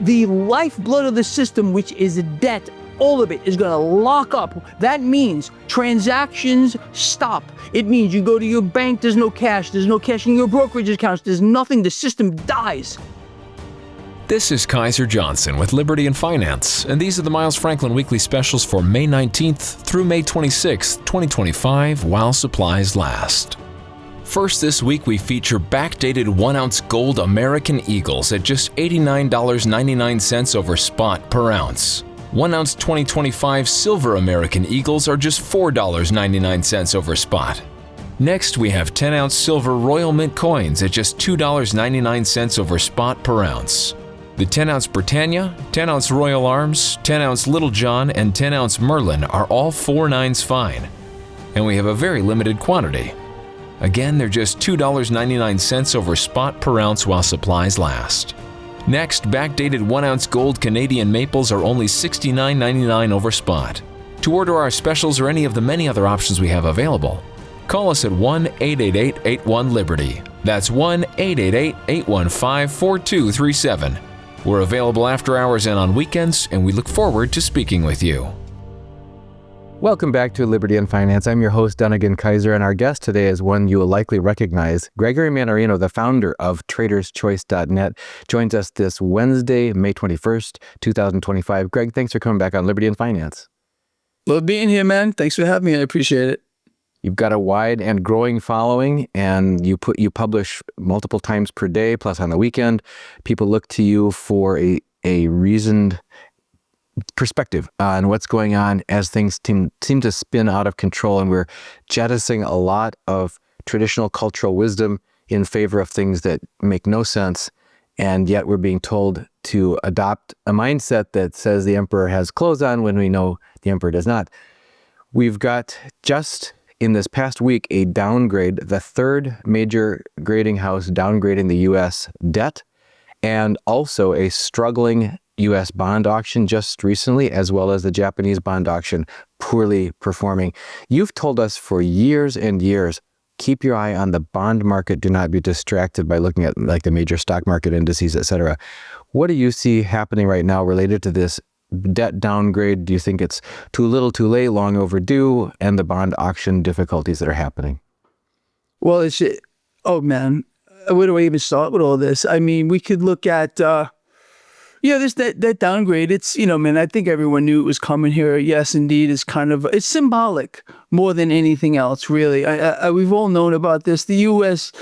the lifeblood of the system, which is debt, all of it is going to lock up. That means transactions stop. It means you go to your bank, there's no cash in your brokerage accounts, there's nothing, the system dies. This is Kaiser Johnson with Liberty and Finance, and these are the Miles Franklin Weekly Specials for May 19th through May 26th, 2025, while supplies last. First this week, we feature backdated 1-ounce gold American Eagles at just $89.99 over spot per ounce. 1-ounce 2025 silver American Eagles are just $4.99 over spot. Next, we have 10-ounce silver Royal Mint coins at just $2.99 over spot per ounce. The 10-ounce Britannia, 10-ounce Royal Arms, 10-ounce Little John, and 10-ounce Merlin are all 4.9s fine. And we have a very limited quantity. Again, they're just $2.99 over spot per ounce while supplies last. Next, backdated 1-ounce gold Canadian maples are only $69.99 over spot. To order our specials or any of the many other options we have available, call us at 1-888-81-LIBERTY. That's 1-888-815-4237. We're available after hours and on weekends, and we look forward to speaking with you. Welcome back to Liberty and Finance. I'm your host, Dunnigan Kaiser, and our guest today is one you will likely recognize. Gregory Mannarino, the founder of TradersChoice.net, joins us this Wednesday, May 21st, 2025. Greg, thanks for coming back on Liberty and Finance. Love being here, man. Thanks for having me. I appreciate it. You've got a wide and growing following, and you publish multiple times per day, plus on the weekend. People look to you for a reasoned perspective on what's going on as things seem to spin out of control, and we're jettisoning a lot of traditional cultural wisdom in favor of things that make no sense, and yet we're being told to adopt a mindset that says the emperor has clothes on when we know the emperor does not. We've got just in this past week a downgrade, the third major grading house downgrading the U.S. debt, and also a struggling U.S. bond auction just recently, as well as the Japanese bond auction poorly performing. You've told us for years and years, keep your eye on the bond market. Do not be distracted by looking at like the major stock market indices, et cetera. What do you see happening right now related to this debt downgrade? Do you think it's too little, too late, long overdue, and the bond auction difficulties that are happening? Well, oh man, where do I even start with all this? I mean, we could look at, that downgrade. It's, man, I think everyone knew it was coming here. Yes, indeed, it's symbolic more than anything else, really. We've all known about this. The U.S.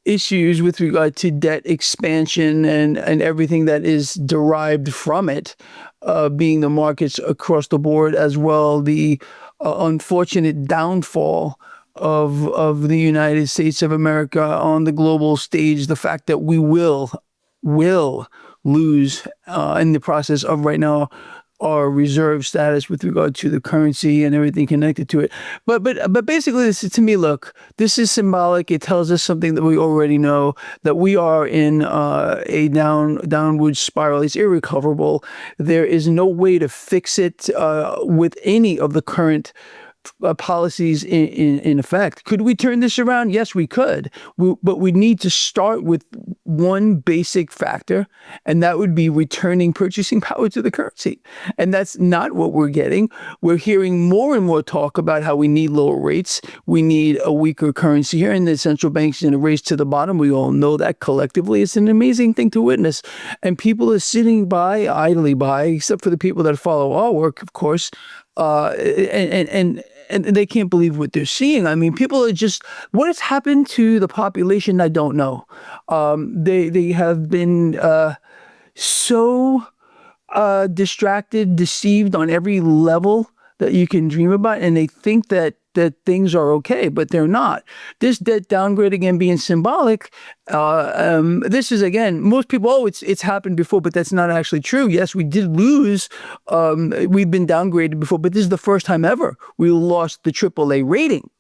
issues with regard to debt expansion and everything that is derived from it, being the markets across the board, as well the unfortunate downfall of the United States of America on the global stage, the fact that we will lose in the process of right now our reserve status with regard to the currency and everything connected to it. But basically, to me, look, this is symbolic. It tells us something that we already know, that we are in a downward spiral. It's irrecoverable. There is no way to fix it with any of the current policies in effect. Could we turn this around? Yes, we could. But we need to start with one basic factor, and that would be returning purchasing power to the currency. And that's not what we're getting. We're hearing more and more talk about how we need lower rates. We need a weaker currency here, and the central bank's in a race to the bottom. We all know that collectively. It's an amazing thing to witness. And people are sitting by, idly by, except for the people that follow our work, of course, and they can't believe what they're seeing. I mean, people are just, what has happened to the population, I don't know. They have been so distracted, deceived on every level that you can dream about, and they think that things are okay, but they're not. This debt downgrade, again, being symbolic, this is, again, most people, it's happened before, but that's not actually true. Yes, we did lose. We've been downgraded before, but this is the first time ever we lost the AAA rating,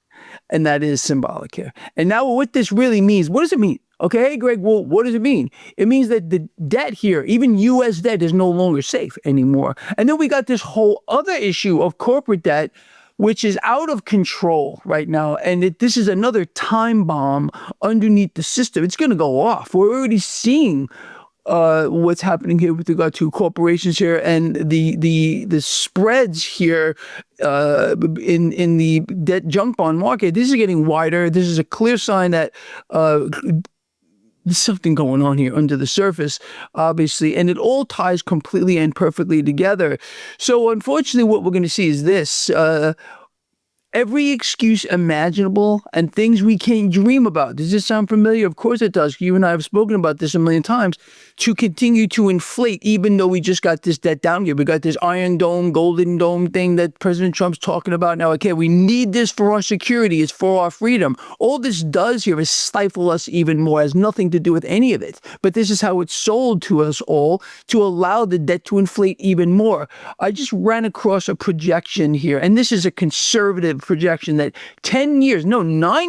and that is symbolic here. And now what this really means, what does it mean? Okay, Greg, well, what does it mean? It means that the debt here, even U.S. debt, is no longer safe anymore. And then we got this whole other issue of corporate debt, which is out of control right now. And this is another time bomb underneath the system. It's going to go off. We're already seeing what's happening here with regard to corporations here and the spreads here in the debt junk bond market. This is getting wider. This is a clear sign that there's something going on here under the surface, obviously, and it all ties completely and perfectly together. So unfortunately, what we're going to see is this. Every excuse imaginable and things we can't dream about. Does this sound familiar? Of course it does. You and I have spoken about this a million times. To continue to inflate, even though we just got this debt downgrade. We got this Iron Dome, Golden Dome thing that President Trump's talking about now. Okay, we need this for our security. It's for our freedom. All this does here is stifle us even more. It has nothing to do with any of it. But this is how it's sold to us all to allow the debt to inflate even more. I just ran across a projection here, and this is a conservative projection that 9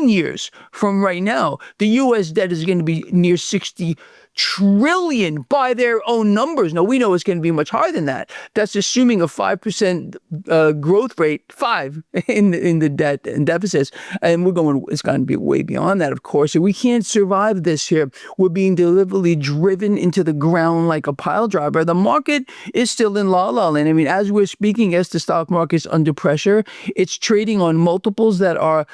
years from right now, the U.S. debt is going to be near 60 trillion by their own numbers. Now, we know it's going to be much higher than that. That's assuming a 5% growth rate, 5 in the debt and deficits. And it's going to be way beyond that, of course. So we can't survive this here. We're being deliberately driven into the ground like a pile driver. The market is still in la-la land. I mean, as we're speaking, as the stock market's under pressure, it's trading on multiples that are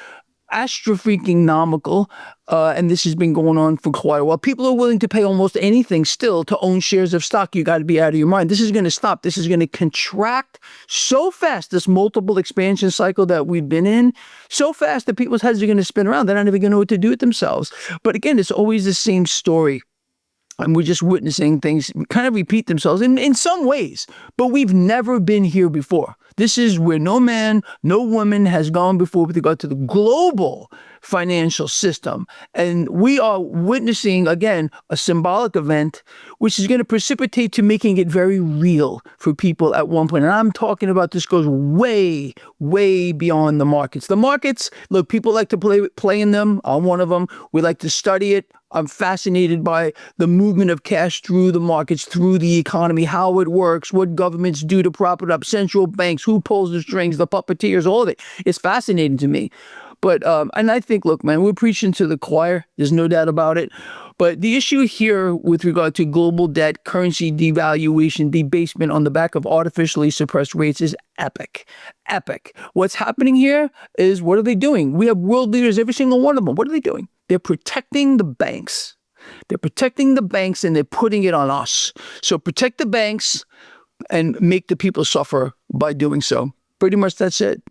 astro-freaking-nomical, and this has been going on for quite a while. People are willing to pay almost anything still to own shares of stock. You got to be out of your mind. This is going to stop. This is going to contract so fast, this multiple expansion cycle that we've been in, so fast that people's heads are going to spin around. They're not even going to know what to do with themselves. But again, it's always the same story. And we're just witnessing things kind of repeat themselves in some ways. But we've never been here before. This is where no man, no woman has gone before with regard to the global financial system. And we are witnessing, again, a symbolic event, which is going to precipitate to making it very real for people at one point. And I'm talking about this goes way, way beyond the markets. The markets, look, people like to play in them. I'm one of them. We like to study it. I'm fascinated by the movement of cash through the markets, through the economy, how it works, what governments do to prop it up, central banks, who pulls the strings, the puppeteers, all of it. It's fascinating to me. But, and I think, look, man, we're preaching to the choir. There's no doubt about it. But the issue here with regard to global debt, currency devaluation, debasement on the back of artificially suppressed rates is epic. Epic. What's happening here is, what are they doing? We have world leaders, every single one of them. What are they doing? They're protecting the banks. They're protecting the banks and they're putting it on us. So protect the banks and make the people suffer by doing so. Pretty much that's it.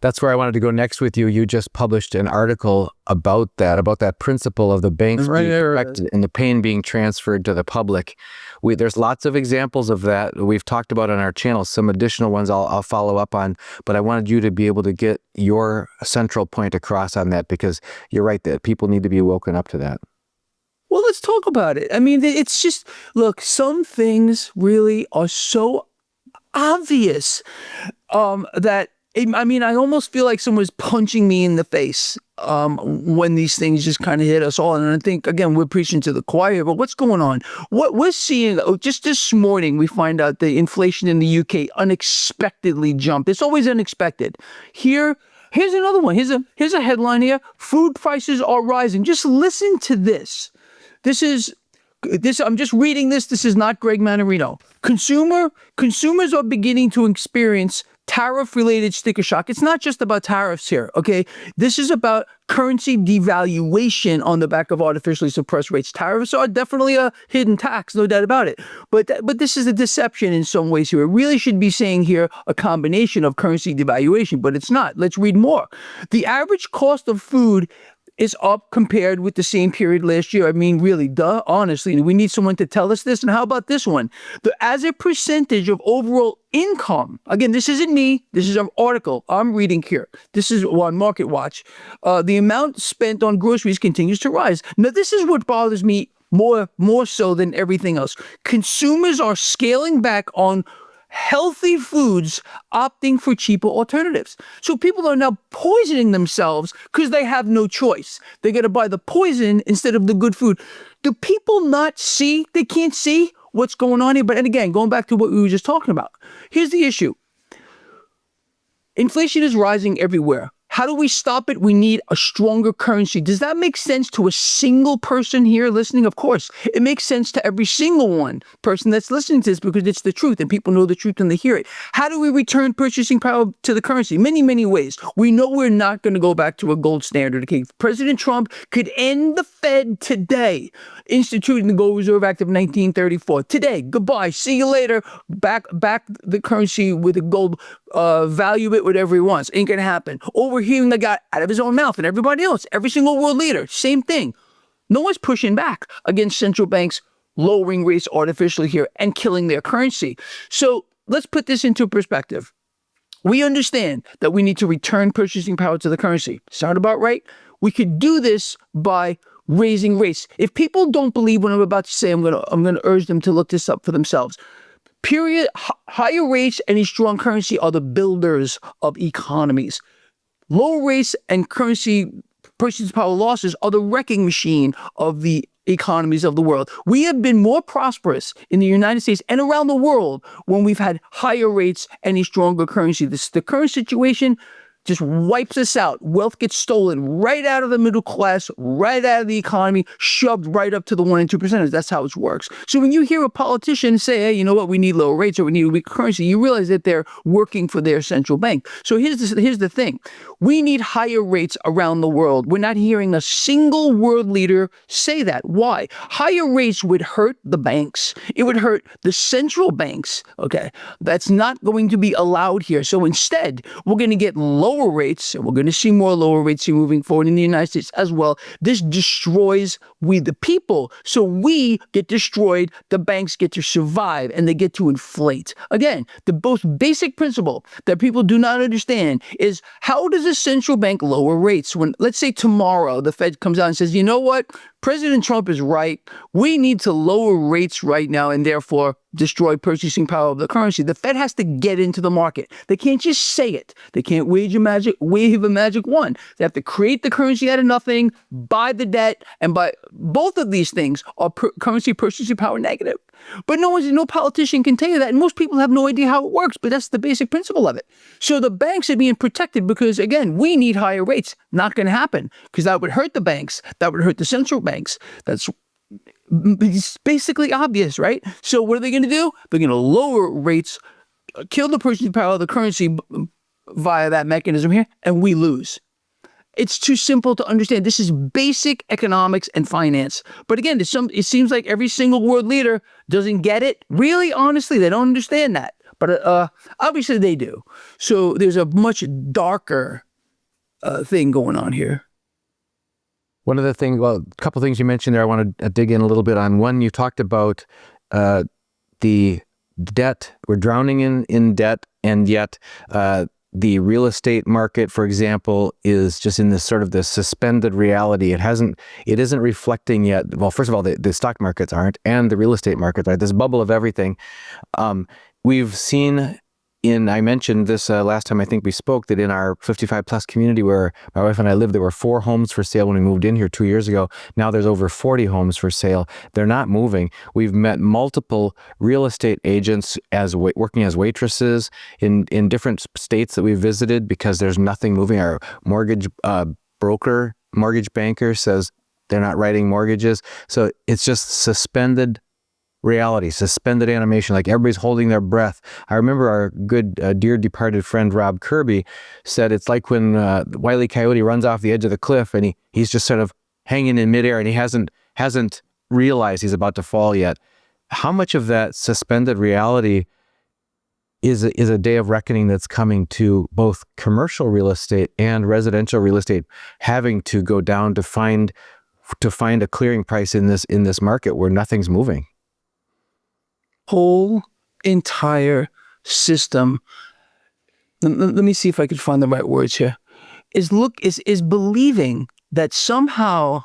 That's where I wanted to go next with you. You just published an article about that principle of the banks being protected and the pain being transferred to the public. There's lots of examples of that we've talked about on our channel. Some additional ones I'll follow up on, but I wanted you to be able to get your central point across on that, because you're right that people need to be woken up to that. Well, let's talk about it. I mean, it's just, look, some things really are so obvious that, I mean, I almost feel like someone's punching me in the face when these things just kind of hit us all. And I think, again, we're preaching to the choir, but what's going on? What we're seeing, just this morning, we find out the inflation in the UK unexpectedly jumped. It's always unexpected. Here's another one. Here's a headline here. Food prices are rising. Just listen to this. I'm just reading this. This is not Greg Mannarino. Consumers are beginning to experience tariff-related sticker shock. It's not just about tariffs here, okay? This is about currency devaluation on the back of artificially suppressed rates. Tariffs are definitely a hidden tax, no doubt about it. But this is a deception in some ways here. It really should be saying here a combination of currency devaluation, but it's not. Let's read more. The average cost of food is up compared with the same period last year. I mean, really, honestly, we need someone to tell us this. And how about this one? As a percentage of overall income, again, this isn't me. This is an article I'm reading here. This is on Market Watch. The amount spent on groceries continues to rise. Now, this is what bothers me more so than everything else. Consumers are scaling back on healthy foods, opting for cheaper alternatives. So people are now poisoning themselves because they have no choice. They got to buy the poison instead of the good food. Do people not see? They can't see what's going on here. But and again, going back to what we were just talking about, here's the issue. Inflation is rising everywhere. How do we stop it? We need a stronger currency. Does that make sense to a single person here listening? Of course. It makes sense to every single person that's listening to this because it's the truth and people know the truth when they hear it. How do we return purchasing power to the currency? Many, many ways. We know we're not going to go back to a gold standard. Okay? President Trump could end the Fed today, instituting the Gold Reserve Act of 1934. Today, goodbye. See you later. Back the currency with the gold, value it whatever he wants. Ain't going to happen. We're hearing the guy out of his own mouth and everybody else, every single world leader, same thing. No one's pushing back against central banks lowering rates artificially here and killing their currency. So let's put this into perspective. We understand that we need to return purchasing power to the currency. Sound about right? We could do this by raising rates. If people don't believe what I'm about to say, I'm going to urge them to look this up for themselves. Period. Higher rates and a strong currency are the builders of economies. Low rates and currency purchasing power losses are the wrecking machine of the economies of the world. We have been more prosperous in the United States and around the world when we've had higher rates and a stronger currency. The current situation just wipes us out. Wealth gets stolen right out of the middle class, right out of the economy, shoved right up to the 1% and 2%. That's how it works. So when you hear a politician say, hey, you know what, we need lower rates or we need a weak currency, you realize that they're working for their central bank. So here's the thing. We need higher rates around the world. We're not hearing a single world leader say that. Why? Higher rates would hurt the banks. It would hurt the central banks. Okay. That's not going to be allowed here. So instead, we're going to get lower rates, and we're going to see more lower rates here moving forward in the United States as well. This destroys we the people. So we get destroyed, the banks get to survive, and they get to inflate. Again, the most basic principle that people do not understand is how does a central bank lower rates? When, let's say tomorrow, the Fed comes out and says, you know what? President Trump is right. We need to lower rates right now and therefore destroy purchasing power of the currency. The Fed has to get into the market. They can't just say it. They can't wave a magic wand. They have to create the currency out of nothing, buy the debt, and buy both of these things are currency purchasing power negative. But no politician can tell you that, and most people have no idea how it works, but that's the basic principle of it. So the banks are being protected because, again, we need higher rates. Not going to happen because that would hurt the banks. That would hurt the central banks. That's it's basically obvious, right? So what are they going to do? They're going to lower rates, kill the purchasing power of the currency via that mechanism here, and we lose. It's too simple to understand. This is basic economics and finance. But again, it seems like every single world leader doesn't get it. Really, honestly, they don't understand that. But obviously they do. So there's a much darker thing going on here. One of the things, well, a couple things you mentioned there, I want to dig in a little bit on. One, you talked about the debt. We're drowning in debt, and yet the real estate market, for example, is just in this sort of this suspended reality. It isn't reflecting yet. Well, first of all, the stock markets aren't, and the real estate markets are. This bubble of everything. We've seen I mentioned this last time I think we spoke, that in our 55 plus community where my wife and I lived, there were 4 homes for sale when we moved in here 2 years ago. Now there's over 40 homes for sale. They're not moving. We've met multiple real estate agents working as waitresses in different states that we visited because there's nothing moving. Our mortgage banker says they're not writing mortgages. So it's just suspended reality, suspended animation, like everybody's holding their breath. I remember our good, dear departed friend Rob Kirby said it's like when Wile E. Coyote runs off the edge of the cliff and he's just sort of hanging in midair and he hasn't realized he's about to fall yet. How much of that suspended reality is a day of reckoning that's coming to both commercial real estate and residential real estate, having to go down to find a clearing price in this market where nothing's moving? Whole entire system, let me see if I could find the right words here, is believing that somehow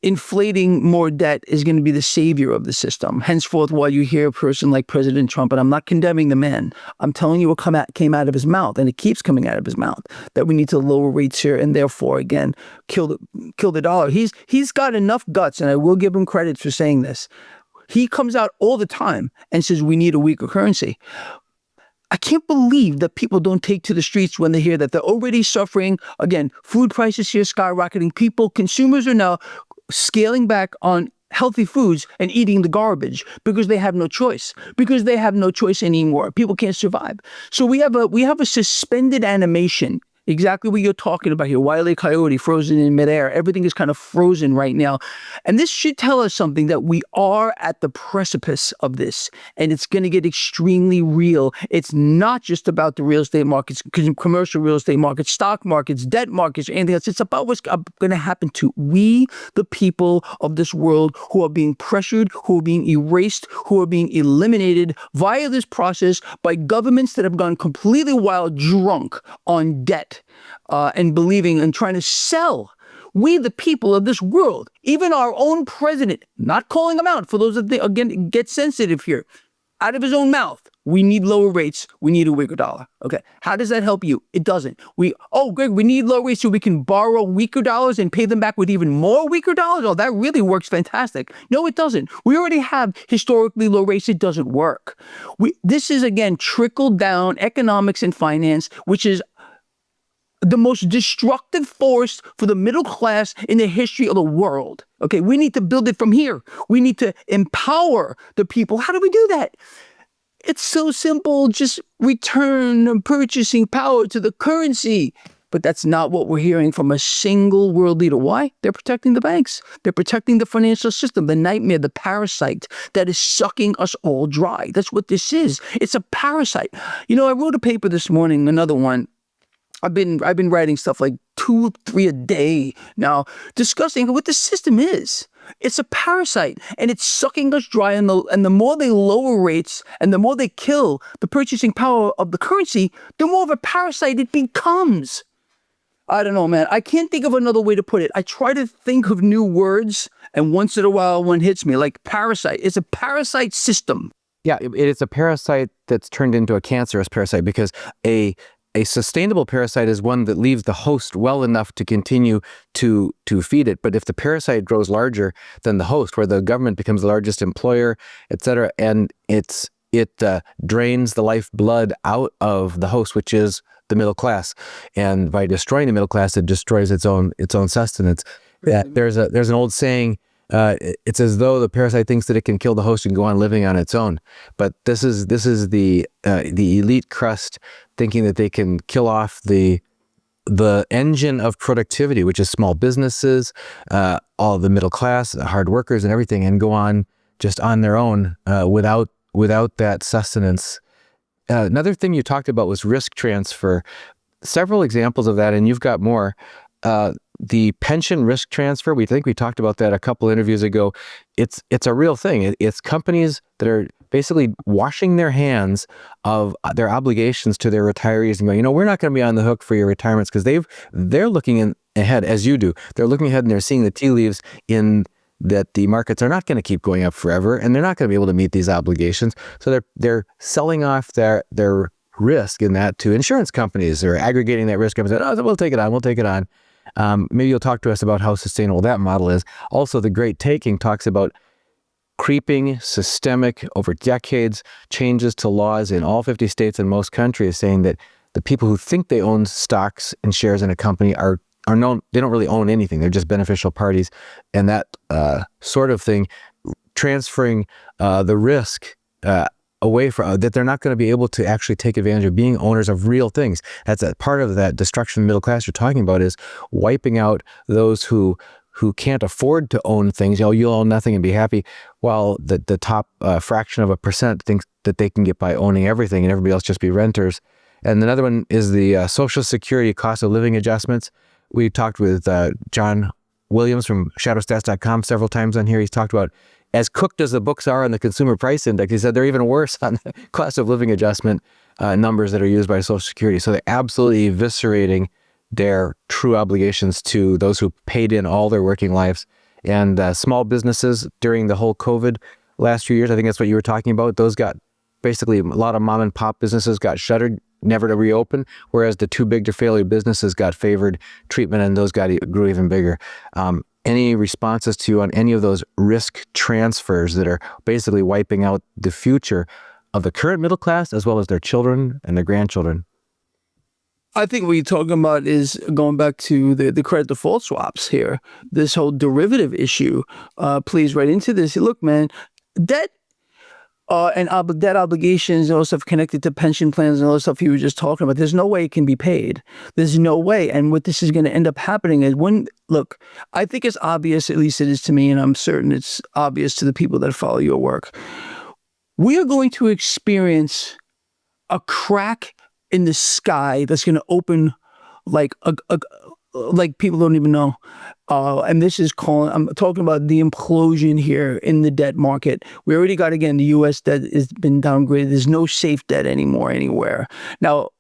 inflating more debt is going to be the savior of the system. Henceforth, while you hear a person like President Trump, and I'm not condemning the man, I'm telling you what came out of his mouth, and it keeps coming out of his mouth, that we need to lower rates here and therefore, again, kill the dollar. He's got enough guts, and I will give him credit for saying this. He comes out all the time and says we need a weaker currency. I can't believe that people don't take to the streets when they hear that they're already suffering. Again, food prices here skyrocketing. Consumers are now scaling back on healthy foods and eating the garbage because they have no choice. Because they have no choice anymore. People can't survive. So we have a suspended animation. Exactly what you're talking about here. Wile E. Coyote frozen in midair. Everything is kind of frozen right now. And this should tell us something, that we are at the precipice of this, and it's going to get extremely real. It's not just about the real estate markets, commercial real estate markets, stock markets, debt markets, or anything else. It's about what's going to happen to we, the people of this world, who are being pressured, who are being erased, who are being eliminated via this process by governments that have gone completely wild, drunk on debt. And believing and trying to sell we, the people of this world, even our own president, not calling him out for those that again get sensitive here, out of his own mouth, we need lower rates, we need a weaker dollar. Okay, how does that help you? It doesn't. Greg, we need low rates so we can borrow weaker dollars and pay them back with even more weaker dollars? Oh, that really works fantastic. No, it doesn't. We already have historically low rates. It doesn't work. This is, again, trickle down economics and finance, which is the most destructive force for the middle class in the history of the world. Okay, we need to build it from here. We need to empower the people. How do we do that? It's so simple. Just return purchasing power to the currency. But that's not what we're hearing from a single world leader. Why? They're protecting the banks. They're protecting the financial system, the nightmare, the parasite that is sucking us all dry. That's what this is. It's a parasite. I wrote a paper this morning, another one. I've been writing stuff like 2, 3 a day now, discussing what the system is. It's a parasite, and it's sucking us dry. And the more they lower rates, and the more they kill the purchasing power of the currency, the more of a parasite it becomes. I don't know, man. I can't think of another way to put it. I try to think of new words, and once in a while one hits me, like parasite. It's a parasite system. Yeah, it is a parasite that's turned into a cancerous parasite, because a sustainable parasite is one that leaves the host well enough to continue to feed it. But if the parasite grows larger than the host, where the government becomes the largest employer, et cetera, and it drains the lifeblood out of the host, which is the middle class. And by destroying the middle class, it destroys its own sustenance. There's an old saying, it's as though the parasite thinks that it can kill the host and go on living on its own. But this is the elite crust thinking that they can kill off the engine of productivity, which is small businesses, all the middle class, hard workers, and everything, and go on just on their own without that sustenance. Another thing you talked about was risk transfer. Several examples of that, and you've got more. The pension risk transfer, we talked about that a couple interviews ago. It's a real thing. It's companies that are basically washing their hands of their obligations to their retirees and going, we're not going to be on the hook for your retirements, because they're looking ahead, as you do. They're looking ahead and they're seeing the tea leaves in that the markets are not going to keep going up forever, and they're not going to be able to meet these obligations. So they're selling off their risk in that to insurance companies. They're aggregating that risk and saying, we'll take it on. Maybe you'll talk to us about how sustainable that model is. Also, the Great Taking talks about creeping, systemic, over decades, changes to laws in all 50 states and most countries, saying that the people who think they own stocks and shares in a company are known, they don't really own anything. They're just beneficial parties. And that sort of thing, transferring the risk away from that, they're not going to be able to actually take advantage of being owners of real things. That's a part of that destruction of the middle class you're talking about, is wiping out those who can't afford to own things. You'll own nothing and be happy, while the top fraction of a percent thinks that they can get by owning everything and everybody else just be renters. And another one is the Social Security cost of living adjustments. We talked with John Williams from shadowstats.com several times on here. He's talked about, as cooked as the books are on the Consumer Price Index, he said they're even worse on the cost of living adjustment numbers that are used by Social Security. So they're absolutely eviscerating their true obligations to those who paid in all their working lives. And small businesses during the whole COVID last few years, I think that's what you were talking about, those got basically, a lot of mom and pop businesses got shuttered, never to reopen, whereas the too big to failure businesses got favored treatment, and those grew even bigger. Any responses to you on any of those risk transfers that are basically wiping out the future of the current middle class as well as their children and their grandchildren? I think what you're talking about is going back to the credit default swaps here. This whole derivative issue plays right into this. Look, man, debt and debt obligations and all stuff connected to pension plans and all the stuff you were just talking about. There's no way it can be paid. There's no way. And what this is going to end up happening is I think it's obvious, at least it is to me, and I'm certain it's obvious to the people that follow your work. We are going to experience a crack in the sky that's going to open like like people don't even know. And I'm talking about the implosion here in the debt market. We already got, again, the U.S. debt has been downgraded. There's no safe debt anymore anywhere. Now,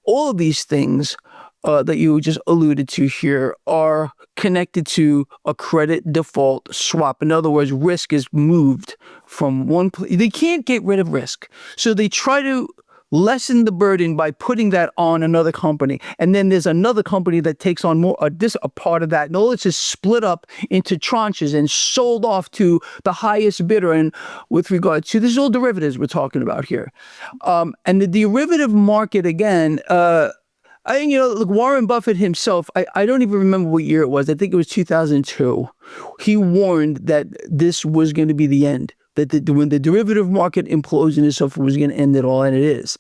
all of these things that you just alluded to here are connected to a credit default swap. In other words, risk is moved from one place. They can't get rid of risk. So they try to lessen the burden by putting that on another company. And then there's another company that takes on more, a part of that. And all it's just split up into tranches and sold off to the highest bidder. And with regard to, this is all derivatives we're talking about here. And the derivative market, again, look, Warren Buffett himself, I don't even remember what year it was. I think it was 2002. He warned that this was going to be the end. That when the derivative market implosion and stuff was going to end it all, and it is.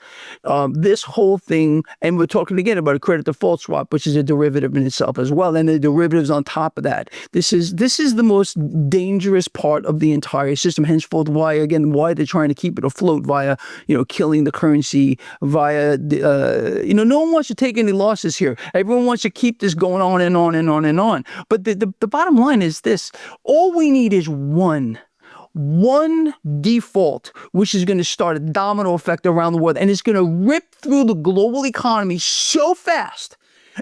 This whole thing, and we're talking again about a credit default swap, which is a derivative in itself as well, and the derivatives on top of that. This is the most dangerous part of the entire system. Henceforth, why they're trying to keep it afloat via, killing the currency, via, no one wants to take any losses here. Everyone wants to keep this going on and on and on and on. But the bottom line is this: all we need is one default, which is going to start a domino effect around the world, and it's going to rip through the global economy so fast,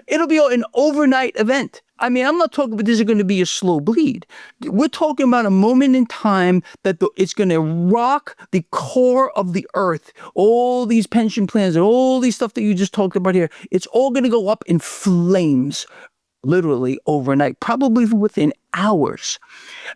it'll be an overnight event. I mean, I'm not talking about this is going to be a slow bleed. We're talking about a moment in time that it's going to rock the core of the earth. All these pension plans and all these stuff that you just talked about here, it's all going to go up in flames, literally overnight, probably within hours.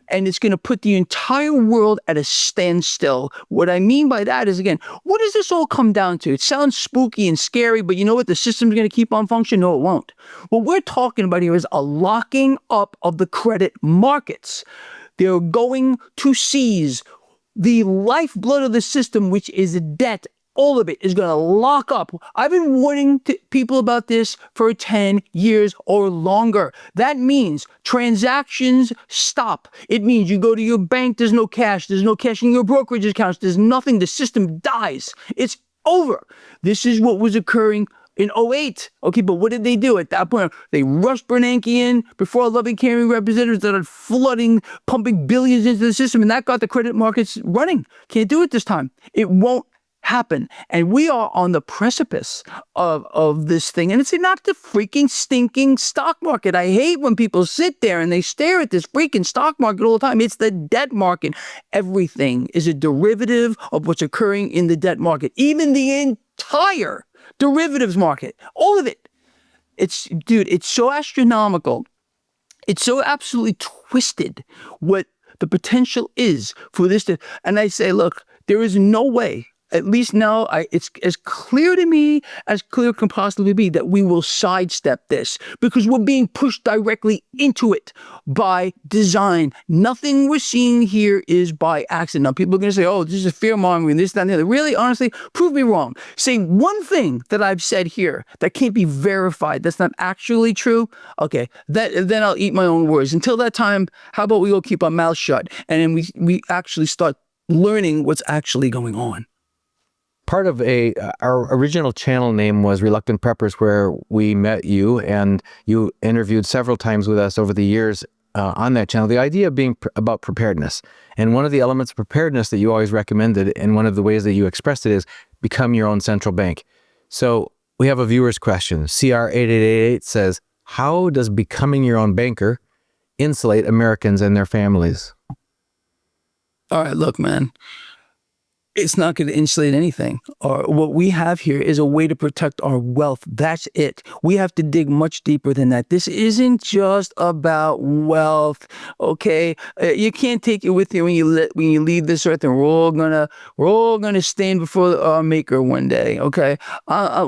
And it's going to put the entire world at a standstill. What I mean by that is, again, what does this all come down to? It sounds spooky and scary, but you know what? The system's going to keep on functioning? No, it won't. What we're talking about here is a locking up of the credit markets. They're going to seize the lifeblood of the system, which is debt. All of it is going to lock up. I've been warning people about this for 10 years or longer. That means transactions stop. It means you go to your bank, there's no cash. There's no cash in your brokerage accounts. There's nothing. The system dies. It's over. This is what was occurring in 2008. Okay, but what did they do at that point? They rushed Bernanke in before loving caring representatives that are flooding, pumping billions into the system, and that got the credit markets running. Can't do it this time. It won't happen. And we are on the precipice of this thing. And it's not the freaking stinking stock market. I hate when people sit there and they stare at this freaking stock market all the time. It's the debt market. Everything is a derivative of what's occurring in the debt market. Even the entire derivatives market. All of it. It's so astronomical. It's so absolutely twisted what the potential is for this to, and I say, look, there is no way, at least now, it's as clear to me as clear can possibly be, that we will sidestep this because we're being pushed directly into it by design. Nothing we're seeing here is by accident. Now, people are going to say, oh, this is fear-mongering, this, that, and the other. Really, honestly, prove me wrong. Say one thing that I've said here that can't be verified, that's not actually true. Okay, then I'll eat my own words. Until that time, how about we all keep our mouths shut and then we actually start learning what's actually going on. Part of our original channel name was Reluctant Preppers, where we met you and you interviewed several times with us over the years on that channel. The idea of being about preparedness. And one of the elements of preparedness that you always recommended, and one of the ways that you expressed it, is become your own central bank. So we have a viewer's question. CR8888 says, how does becoming your own banker insulate Americans and their families? All right, look, man. It's not going to insulate anything. Or what we have here is a way to protect our wealth. That's it. We have to dig much deeper than that. This isn't just about wealth. Okay, you can't take it with you when you leave this earth, and we're all gonna stand before our Maker one day. Okay,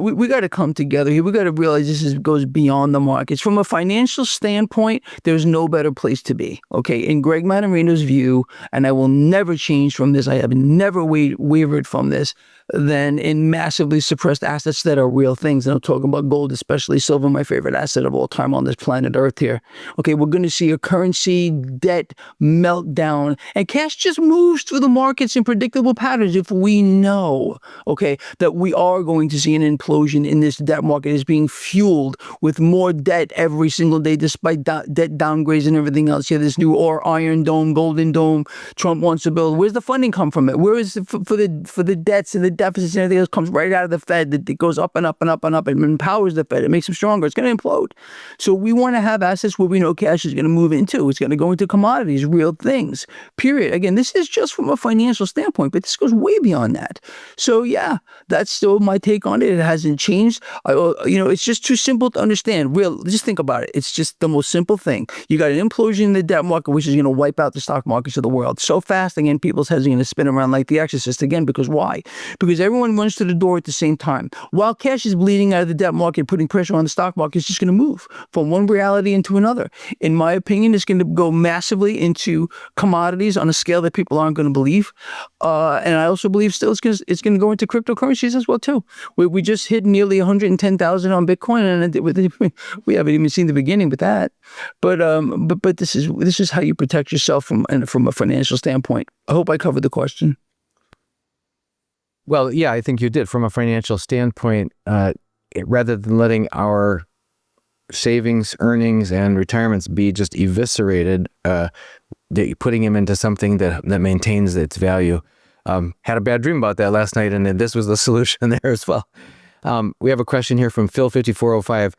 we got to come together here. We got to realize goes beyond the markets. From a financial standpoint, there's no better place to be. Okay, in Greg Mannarino's view, and I will never change from this. I have never wavered from this, than in massively suppressed assets that are real things. And I'm talking about gold, especially silver, my favorite asset of all time on this planet Earth here. Okay, we're going to see a currency debt meltdown, and cash just moves through the markets in predictable patterns. If we know, okay, that we are going to see an implosion in this debt market, is being fueled with more debt every single day, despite debt downgrades and everything else. Yeah, this new Iron Dome, Golden Dome, Trump wants to build. Where's the funding come from it? Where is it for the debts and the deficits and everything else? Comes right out of the Fed. It goes up and up and up and up. It empowers the Fed. It makes them stronger. It's going to implode. So we want to have assets where we know cash is going to move into. It's going to go into commodities, real things, period. Again, this is just from a financial standpoint, but this goes way beyond that. So yeah, that's still my take on it. It hasn't changed. It's just too simple to understand. Just think about it. It's just the most simple thing. You got an implosion in the debt market, which is going to wipe out the stock markets of the world so fast. Again, people's heads are going to spin around like The Exorcist again. Because why? Because everyone runs to the door at the same time. While cash is bleeding out of the debt market, putting pressure on the stock market, it's just going to move from one reality into another. In my opinion, it's going to go massively into commodities on a scale that people aren't going to believe. And I also believe still it's going to go into cryptocurrencies as well too. We just hit nearly 110,000 on Bitcoin, and we haven't even seen the beginning with that. But this is how you protect yourself from a financial standpoint. I hope I covered the question. Well, yeah, I think you did. From a financial standpoint, rather than letting our savings, earnings, and retirements be just eviscerated, putting them into something that maintains its value. Had a bad dream about that last night, and this was the solution there as well. We have a question here from Phil5405.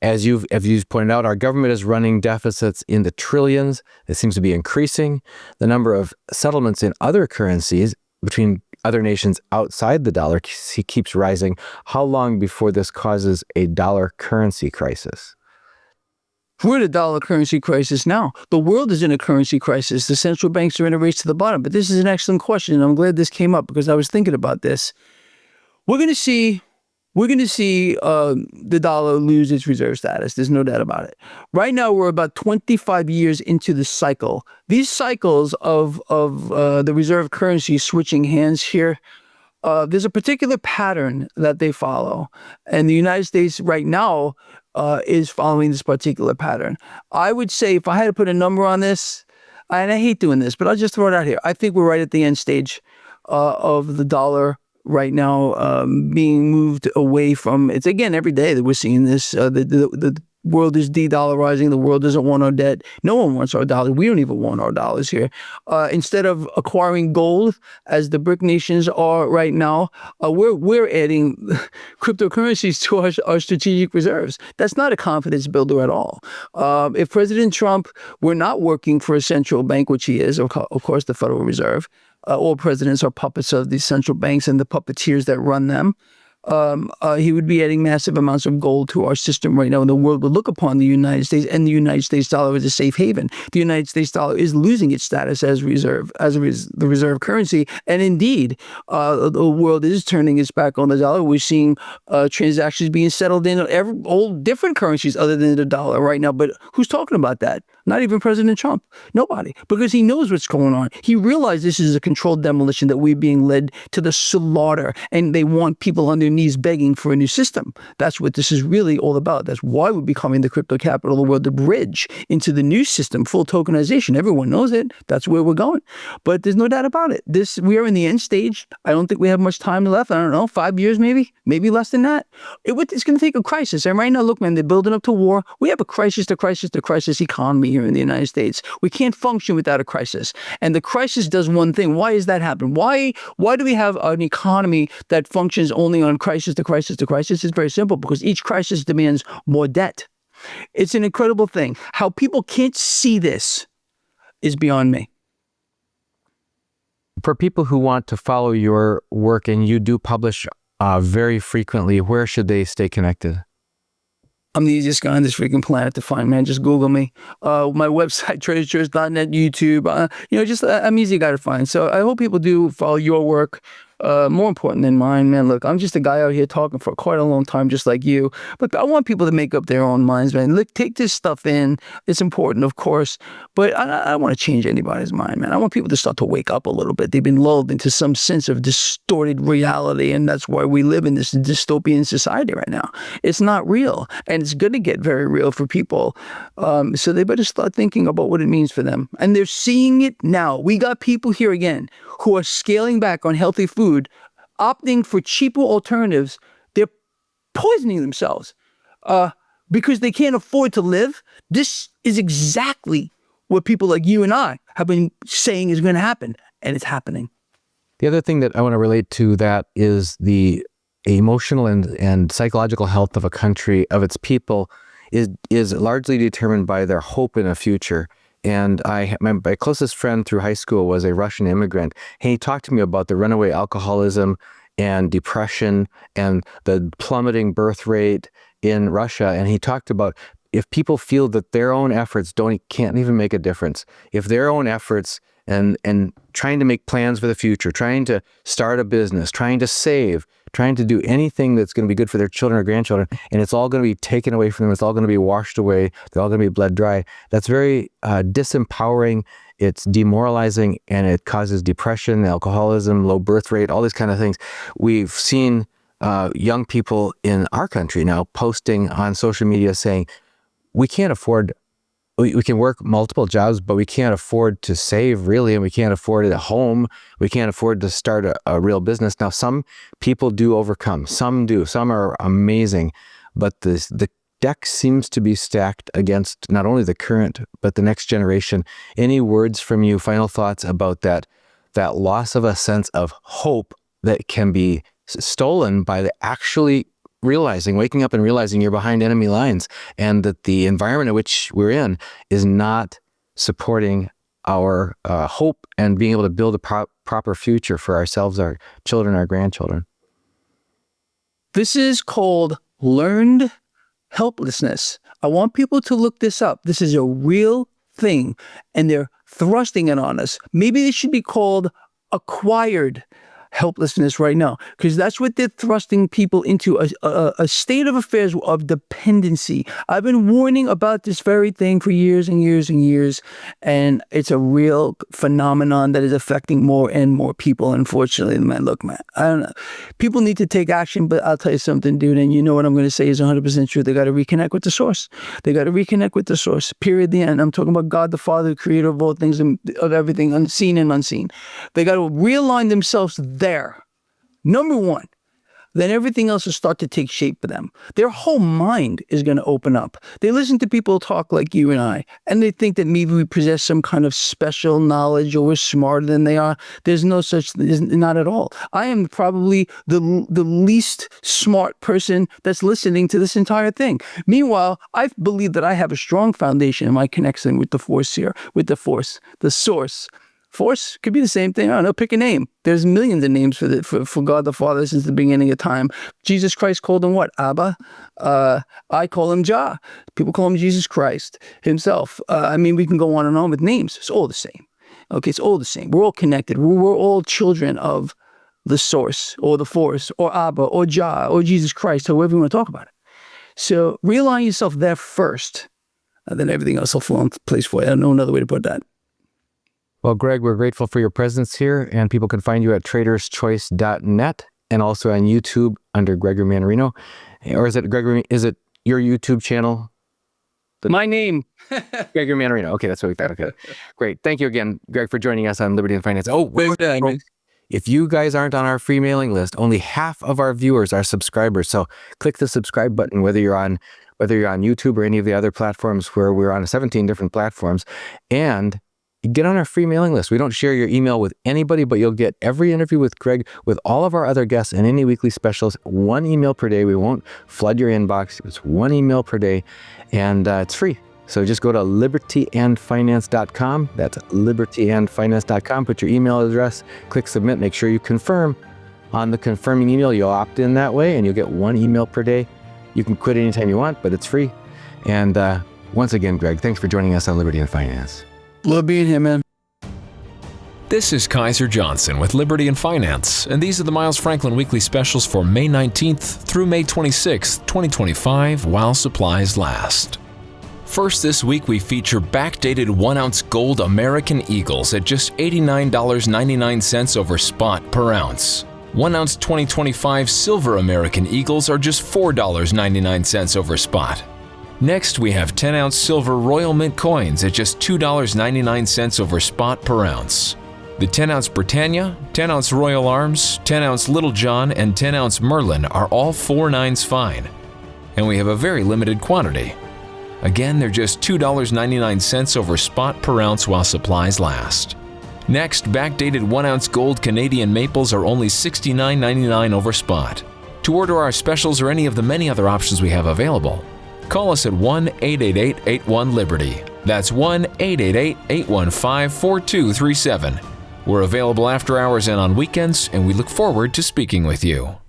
As you've pointed out, our government is running deficits in the trillions. It seems to be increasing. The number of settlements in other currencies between other nations outside the dollar keeps rising. How long before this causes a dollar currency crisis? We're in a dollar currency crisis now. The world is in a currency crisis. The central banks are in a race to the bottom. But this is an excellent question, and I'm glad this came up because I was thinking about this. We're going to see the dollar lose its reserve status. There's no doubt about it. Right now, we're about 25 years into the cycle. These cycles of the reserve currency switching hands here, there's a particular pattern that they follow. And the United States right now is following this particular pattern. I would say if I had to put a number on this, and I hate doing this, but I'll just throw it out here. I think we're right at the end stage of the dollar right now, being moved away from, it's again every day that we're seeing this. The world is de-dollarizing. The world doesn't want our debt. No one wants our dollars. We don't even want our dollars here. Instead of acquiring gold, as the BRIC nations are right now, we're adding cryptocurrencies to our strategic reserves. That's not a confidence builder at all. If President Trump were not working for a central bank, which he is, of course, the Federal Reserve, all presidents are puppets of these central banks and the puppeteers that run them. He would be adding massive amounts of gold to our system right now, and the world would look upon the United States and the United States dollar as a safe haven. The United States dollar is losing its status as the reserve currency, and indeed, the world is turning its back on the dollar. We're seeing transactions being settled in all different currencies other than the dollar right now. But who's talking about that? Not even President Trump. Nobody. Because he knows what's going on. He realized this is a controlled demolition, that we're being led to the slaughter, and they want people on their knees begging for a new system. That's what this is really all about. That's why we're becoming the crypto capital of the world, the bridge into the new system, full tokenization. Everyone knows it. That's where we're going. But there's no doubt about it. We are in the end stage. I don't think we have much time left. I don't know, 5 years maybe less than that. It's going to take a crisis. And right now, look, man, they're building up to war. We have a crisis to crisis to crisis economy here in the United States. We can't function without a crisis. And the crisis does one thing. Why does that happen? Why do we have an economy that functions only on crisis to crisis to crisis? It's very simple, because each crisis demands more debt. It's an incredible thing. How people can't see this is beyond me. For people who want to follow your work, and you do publish very frequently, where should they stay connected? I'm the easiest guy on this freaking planet to find, man. Just Google me. My website, traderschurch.net, YouTube. I'm easy guy to find. So I hope people do follow your work. More important than mine, man. Look, I'm just a guy out here talking for quite a long time, just like you. But I want people to make up their own minds, man. Look, take this stuff in. It's important, of course. But I don't want to change anybody's mind, man. I want people to start to wake up a little bit. They've been lulled into some sense of distorted reality, and that's why we live in this dystopian society right now. It's not real, and it's going to get very real for people. So they better start thinking about what it means for them. And they're seeing it now. We got people here again who are scaling back on healthy food, opting for cheaper alternatives. They're poisoning themselves because they can't afford to live. This is exactly what people like you and I have been saying is going to happen, and it's happening. The other thing that I want to relate to that is the emotional and psychological health of a country, of its people, is largely determined by their hope in a future. And my closest friend through high school was a Russian immigrant. He talked to me about the runaway alcoholism and depression and the plummeting birth rate in Russia. And he talked about if people feel that their own efforts can't even make a difference, if their own efforts and trying to make plans for the future, trying to start a business, trying to save, trying to do anything that's going to be good for their children or grandchildren, and it's all going to be taken away from them, it's all going to be washed away, they're all going to be bled dry. That's very disempowering, it's demoralizing, and it causes depression, alcoholism, low birth rate, all these kind of things. We've seen young people in our country now posting on social media saying, we can't afford, we can work multiple jobs, but we can't afford to save really, and we can't afford it at home. We can't afford to start a real business. Now, some people do overcome. Some do. Some are amazing. But the deck seems to be stacked against not only the current, but the next generation. Any words from you, final thoughts about that loss of a sense of hope that can be stolen by the actually waking up and realizing you're behind enemy lines, and that the environment in which we're in is not supporting our hope and being able to build a proper future for ourselves, our children, our grandchildren? This is called learned helplessness. I want people to look this up. This is a real thing, and they're thrusting it on us. Maybe it should be called acquired helplessness right now, because that's what they're thrusting people into, a state of affairs of dependency. I've been warning about this very thing for years and years and years, and it's a real phenomenon that is affecting more and more people, unfortunately. Man, look, man, I don't know. People need to take action, but I'll tell you something, dude, and you know what I'm going to say is 100% true. They got to reconnect with the source. They got to reconnect with the source, period, the end. I'm talking about God, the Father, creator of all things, and of everything, unseen and unseen. They got to realign themselves there. Number one, then everything else will start to take shape for them. Their whole mind is going to open up. They listen to people talk like you and I, and they think that maybe we possess some kind of special knowledge or we're smarter than they are. There's no such thing, not at all. I am probably the least smart person that's listening to this entire thing. Meanwhile, I believe that I have a strong foundation in my connection with the force here, with the source. Force could be the same thing. I don't know. Pick a name. There's millions of names for God the Father since the beginning of time. Jesus Christ called him what? Abba. I call him Jah. People call him Jesus Christ himself. I mean, we can go on and on with names. It's all the same. Okay, it's all the same. We're all connected. We're all children of the source or the force or Abba or Jah or Jesus Christ, however you want to talk about it. So realign yourself there first, and then everything else will fall into place for you. I don't know another way to put that. Well, Greg, we're grateful for your presence here, and people can find you at traderschoice.net and also on YouTube under Gregory Mannarino. Or is it your YouTube channel? My name. Gregory Mannarino. Okay, that's what we thought. Okay, great. Thank you again, Greg, for joining us on Liberty and Finance. If you guys aren't on our free mailing list, only half of our viewers are subscribers. So click the subscribe button, whether you're on YouTube or any of the other platforms, where we're on 17 different platforms, and get on our free mailing list. We don't share your email with anybody, but you'll get every interview with Greg, with all of our other guests, and any weekly specials. 1 email per day. We won't flood your inbox. It's 1 email per day, and it's free. So just go to libertyandfinance.com. That's libertyandfinance.com. Put your email address, click submit, make sure you confirm. On the confirming email, you'll opt in that way and you'll get 1 email per day. You can quit anytime you want, but it's free. And once again, Greg, thanks for joining us on Liberty and Finance. Love being here, man. This is Kaiser Johnson with Liberty and Finance, and these are the Miles Franklin Weekly Specials for May 19th through May 26th, 2025, while supplies last. First this week, we feature backdated 1-ounce gold American Eagles at just $89.99 over spot per ounce. 1-ounce 2025 silver American Eagles are just $4.99 over spot. Next, we have 10-ounce silver Royal Mint coins at just $2.99 over spot per ounce. The 10-ounce Britannia, 10-ounce Royal Arms, 10-ounce Little John, and 10-ounce Merlin are all 4.9s fine. And we have a very limited quantity. Again, they're just $2.99 over spot per ounce while supplies last. Next, backdated 1-ounce gold Canadian maples are only $69.99 over spot. To order our specials or any of the many other options we have available, call us at 1-888-81-LIBERTY. That's 1-888-815-4237. We're available after hours and on weekends, and we look forward to speaking with you.